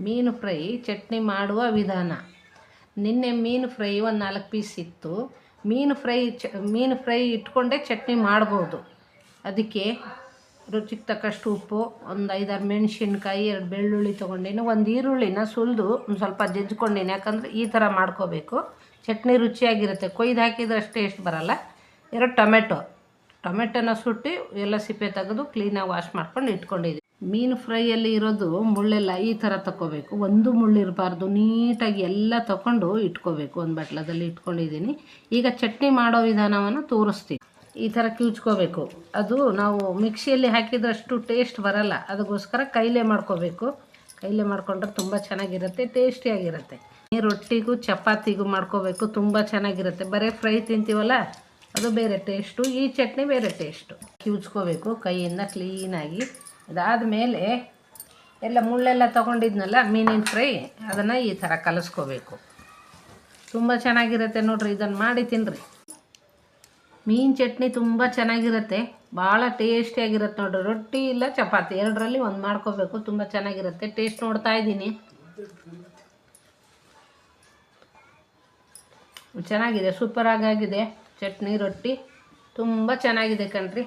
ಮೀನು ಫ್ರೈ ಚಟ್ನಿ ಮಾಡುವ ವಿಧಾನ. ನಿನ್ನೆ ಮೀನು ಫ್ರೈ ಒಂದು 4 ಪೀಸ್ ಇತ್ತು. ಮೀನು ಫ್ರೈ ಇಟ್ಕೊಂಡೇ ಚಟ್ನಿ ಮಾಡ್ಬೋದು. ಅದಕ್ಕೆ ರುಚಿಗೆ ತಕ್ಕಷ್ಟು ಉಪ್ಪು, ಒಂದು 5-6 ಮೆಣಸಿನ್ಕಾಯಿ, 2 ಬೆಳ್ಳುಳ್ಳಿ ತೊಗೊಂಡಿನಿ, ಒಂದು ಈರುಳ್ಳಿನ ಸುಲಿದು ಒಂದು ಸ್ವಲ್ಪ ಜಜ್ಜಿಕೊಂಡಿನಿ. ಯಾಕಂದರೆ ಈ ಥರ ಮಾಡ್ಕೋಬೇಕು, ಚಟ್ನಿ ರುಚಿಯಾಗಿರುತ್ತೆ. ಕೊಯ್ದು ಹಾಕಿದ್ರೆ ಅಷ್ಟು ಟೇಸ್ಟ್ ಬರೋಲ್ಲ. 2 ಟೊಮೆಟೊನ ಸುಟ್ಟು ಎಲ್ಲ ಸಿಪ್ಪೆ ತೆಗೆದು ಕ್ಲೀನಾಗಿ ವಾಶ್ ಮಾಡ್ಕೊಂಡು ಇಟ್ಕೊಂಡಿದ್ದೀನಿ. ಮೀನು ಫ್ರೈಯಲ್ಲಿ ಇರೋದು ಮುಳ್ಳೆಲ್ಲ ಈ ಥರ ತಗೋಬೇಕು, ಒಂದು ಮುಳ್ಳಿರಬಾರ್ದು. ನೀಟಾಗಿ ಎಲ್ಲ ತಗೊಂಡು ಇಟ್ಕೋಬೇಕು. ಒಂದು ಬಟ್ಲದಲ್ಲಿ ಇಟ್ಕೊಂಡಿದ್ದೀನಿ. ಈಗ ಚಟ್ನಿ ಮಾಡೋ ವಿಧಾನವನ್ನು ತೋರಿಸ್ತೀನಿ. ಈ ಥರ ಕಿವುಚ್ಕೋಬೇಕು. ಅದು ನಾವು ಮಿಕ್ಸಿಯಲ್ಲಿ ಹಾಕಿದಷ್ಟು ಟೇಸ್ಟ್ ಬರಲ್ಲ, ಅದಕ್ಕೋಸ್ಕರ ಕೈಲೇ ಮಾಡ್ಕೋಬೇಕು. ಕೈಲೇ ಮಾಡ್ಕೊಂಡ್ರೆ ತುಂಬ ಚೆನ್ನಾಗಿರುತ್ತೆ, ಟೇಸ್ಟಿಯಾಗಿರುತ್ತೆ. ರೊಟ್ಟಿಗೂ ಚಪಾತಿಗೂ ಮಾಡ್ಕೋಬೇಕು, ತುಂಬ ಚೆನ್ನಾಗಿರುತ್ತೆ. ಬರೀ ಫ್ರೈ ತಿಂತೀವಲ್ಲ, ಅದು ಬೇರೆ ಟೇಸ್ಟು, ಈ ಚಟ್ನಿ ಬೇರೆ ಟೇಸ್ಟು. ಕಿವುಚ್ಕೋಬೇಕು ಕೈಯಿಂದ ಕ್ಲೀನಾಗಿ. ಅದಾದಮೇಲೆ ಎಲ್ಲ ಮುಳ್ಳೆಲ್ಲ ತೊಗೊಂಡಿದ್ನಲ್ಲ ಮೀನಿನ ಫ್ರೈ, ಅದನ್ನು ಈ ಥರ ಕಲಿಸ್ಕೋಬೇಕು. ತುಂಬ ಚೆನ್ನಾಗಿರುತ್ತೆ ನೋಡಿರಿ, ಇದನ್ನು ಮಾಡಿ ತಿನ್ನಿರಿ. ಮೀನು ಚಟ್ನಿ ತುಂಬ ಚೆನ್ನಾಗಿರುತ್ತೆ, ಭಾಳ ಟೇಸ್ಟಿಯಾಗಿರುತ್ತೆ ನೋಡಿರಿ. ರೊಟ್ಟಿ ಇಲ್ಲ ಚಪಾತಿ ಎರಡರಲ್ಲಿ ಒಂದು ಮಾಡ್ಕೋಬೇಕು, ತುಂಬ ಚೆನ್ನಾಗಿರುತ್ತೆ. ಟೇಸ್ಟ್ ನೋಡ್ತಾ ಇದ್ದೀನಿ, ಚೆನ್ನಾಗಿದೆ, ಸೂಪರಾಗಿದೆ. ಚಟ್ನಿ ರೊಟ್ಟಿ ತುಂಬ ಚೆನ್ನಾಗಿದೆ ಕಣ್ರಿ.